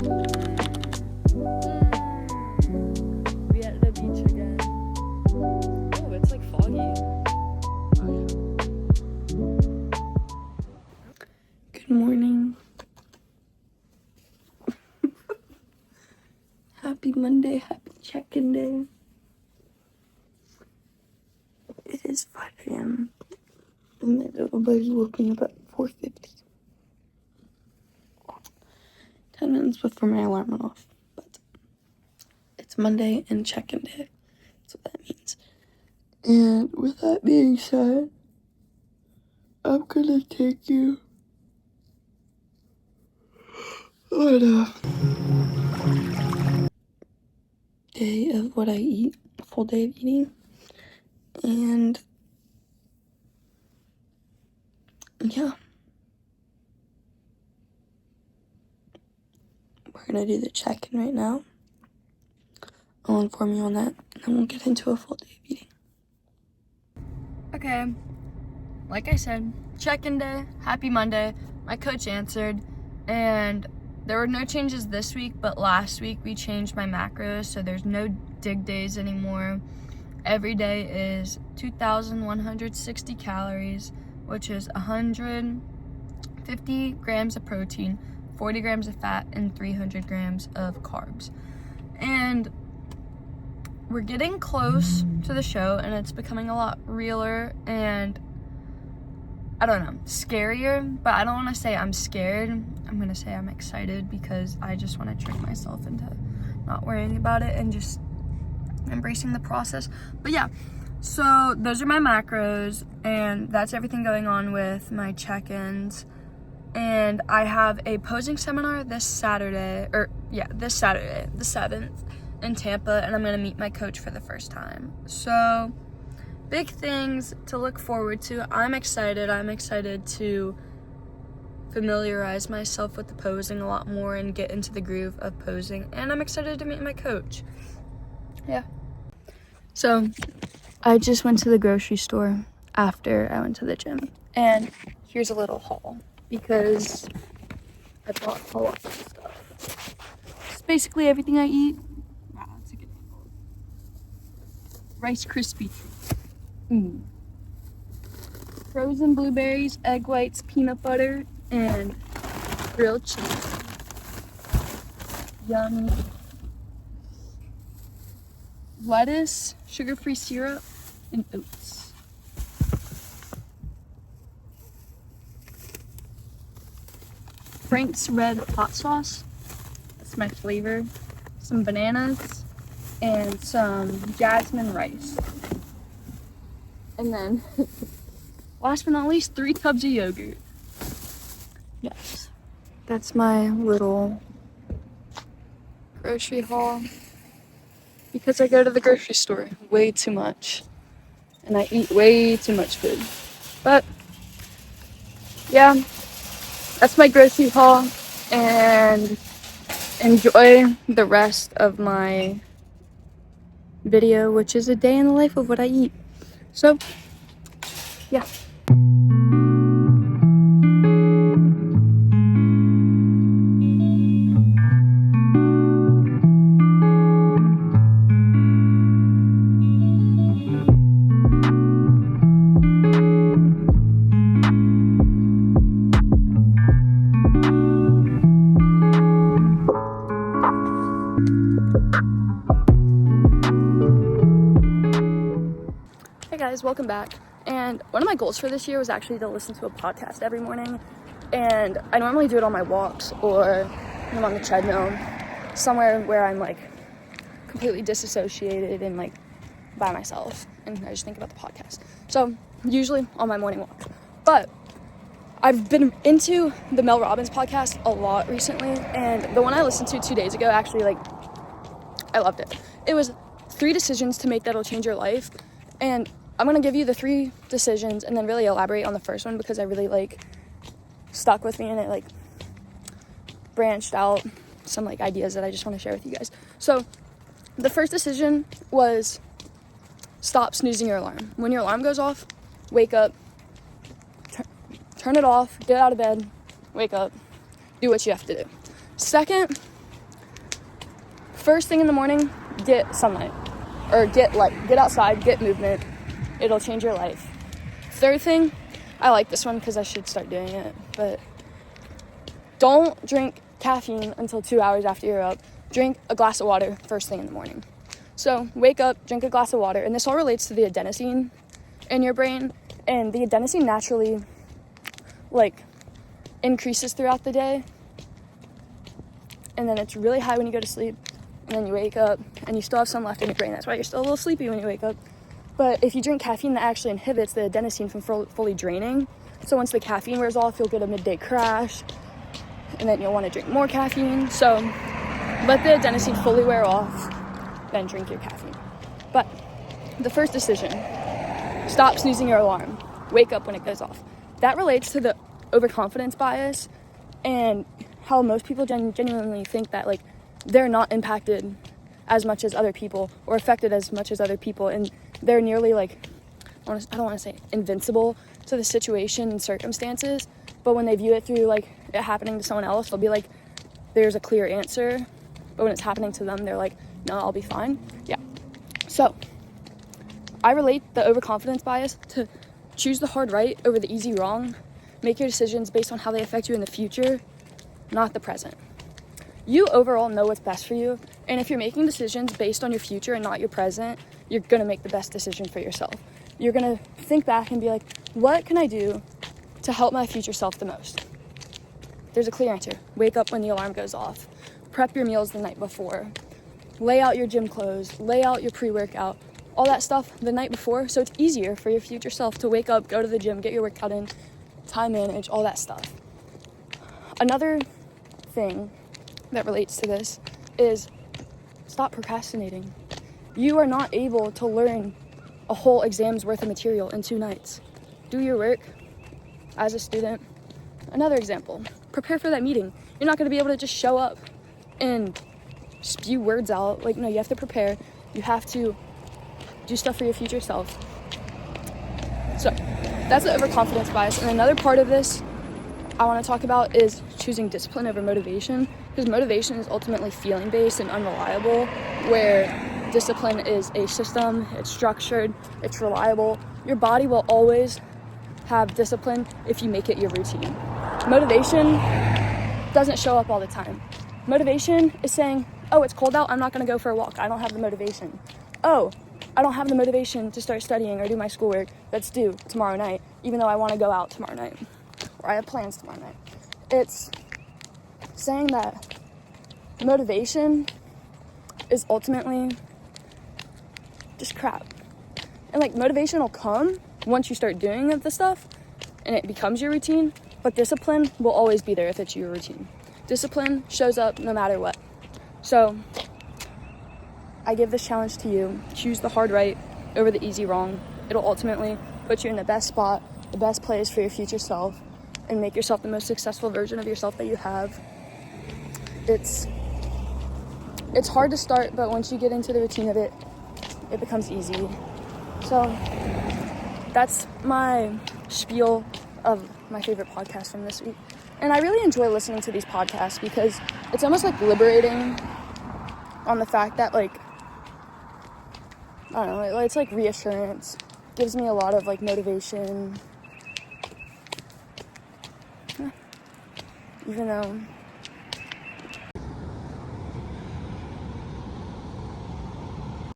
We at the beach again. Oh, it's like foggy. Good morning. Happy Monday, happy check-in day. It is 5 a.m. and my little buddy woke me up at 4:50. 10 minutes before my alarm went off. But it's Monday and check-in day. That's what that means. And with that being said, I'm gonna take you on a day of what I eat, a full day of eating. And yeah, we're gonna do the check-in right now. I'll inform you on that, and then we'll get into a full day of eating. Okay, like I said, check-in day, happy Monday. My coach answered, and there were no changes this week, but last week we changed my macros, so there's no dig days anymore. Every day is 2,160 calories, which is 150 grams of protein, 40 grams of fat, and 300 grams of carbs. And we're getting close to the show, and it's becoming a lot realer and, I don't know, scarier, but I don't want to say I'm scared. I'm going to say I'm excited because I just want to trick myself into not worrying about it and just embracing the process. But yeah, so those are my macros, and that's everything going on with my check-ins. And I have a posing seminar this Saturday, the 7th in Tampa, and I'm going to meet my coach for the first time. So big things to look forward to. I'm excited to familiarize myself with the posing a lot more and get into the groove of posing, and I'm excited to meet my coach. Yeah. So I just went to the grocery store after I went to the gym, and here's a little haul because I bought a lot of stuff. It's basically everything I eat. Wow, that's a good angle. Rice Krispie treats. Frozen blueberries, egg whites, peanut butter, and grilled cheese. Yummy. Lettuce, sugar-free syrup, and oats. Frank's red hot sauce. That's my flavor. Some bananas and some jasmine rice. And then, last but not least, 3 tubs of yogurt. Yes, that's my little grocery haul. Because I go to the grocery store way too much. And I eat way too much food. But, yeah, that's my grocery haul. And enjoy the rest of my video, which is a day in the life of what I eat. So, yeah. Hey guys, welcome back. And one of my goals for this year was actually to listen to a podcast every morning. And I normally do it on my walks or when I'm on the treadmill, somewhere where I'm like completely disassociated and like by myself. And I just think about the podcast. So usually on my morning walk. But I've been into the Mel Robbins podcast a lot recently. And the one I listened to 2 days ago, actually, like, I loved it. It was 3 decisions to make that'll change your life. And I'm going to give you the 3 decisions and then really elaborate on the first one because I really, like, stuck with me and it, like, branched out some, like, ideas that I just want to share with you guys. So, the first decision was stop snoozing your alarm. When your alarm goes off, wake up, turn it off, get out of bed, wake up, do what you have to do. Second first thing in the morning, get sunlight. Or get outside, get movement. It'll change your life. Third thing, I like this one because I should start doing it, but don't drink caffeine until 2 hours after you're up. Drink a glass of water first thing in the morning. So wake up, drink a glass of water, and this all relates to the adenosine in your brain, and the adenosine naturally increases throughout the day, and then it's really high when you go to sleep, and then you wake up and you still have some left in your brain. That's why you're still a little sleepy when you wake up. But if you drink caffeine, that actually inhibits the adenosine from fully draining. So once the caffeine wears off, you'll get a midday crash, and then you'll want to drink more caffeine. So let the adenosine fully wear off, then drink your caffeine. But the first decision, stop snoozing your alarm. Wake up when it goes off. That relates to the overconfidence bias and how most people genuinely think that they're not impacted as much as other people or affected as much as other people, and they're nearly I don't want to say invincible to the situation and circumstances, but when they view it through it happening to someone else, they'll be like, there's a clear answer, but when it's happening to them, they're like, no, I'll be fine. Yeah. So I relate the overconfidence bias to choose the hard right over the easy wrong. Make your decisions based on how they affect you in the future, not the present. You overall know what's best for you, and if you're making decisions based on your future and not your present, you're going to make the best decision for yourself. You're going to think back and be like, what can I do to help my future self the most? There's a clear answer. Wake up when the alarm goes off. Prep your meals the night before. Lay out your gym clothes. Lay out your pre-workout. All that stuff the night before, so it's easier for your future self to wake up, go to the gym, get your workout in, time manage, all that stuff. Another thing that relates to this is stop procrastinating. You are not able to learn a whole exam's worth of material in 2 nights. Do your work as a student. Another example, prepare for that meeting. You're not going to be able to just show up and spew words out. No, you have to prepare. You have to do stuff for your future self. So that's the overconfidence bias. And another part of this I want to talk about is choosing discipline over motivation, because motivation is ultimately feeling based and unreliable, where discipline is a system, it's structured, it's reliable. Your body will always have discipline if you make it your routine. Motivation doesn't show up all the time. Motivation is saying, oh, it's cold out, I'm not going to go for a walk. I don't have the motivation. Oh, I don't have the motivation to start studying or do my schoolwork that's due tomorrow night, even though I want to go out tomorrow night, or I have plans tomorrow night. It's saying that motivation is ultimately just crap. And motivation will come once you start doing the stuff and it becomes your routine, but discipline will always be there if it's your routine. Discipline shows up no matter what. So I give this challenge to you. Choose the hard right over the easy wrong. It'll ultimately put you in the best spot, the best place for your future self, and make yourself the most successful version of yourself that you have. It's hard to start, but once you get into the routine of it, it becomes easy. So that's my spiel of my favorite podcast from this week. And I really enjoy listening to these podcasts because it's almost liberating on the fact that I don't know, it's reassurance. Gives me a lot of motivation. Even though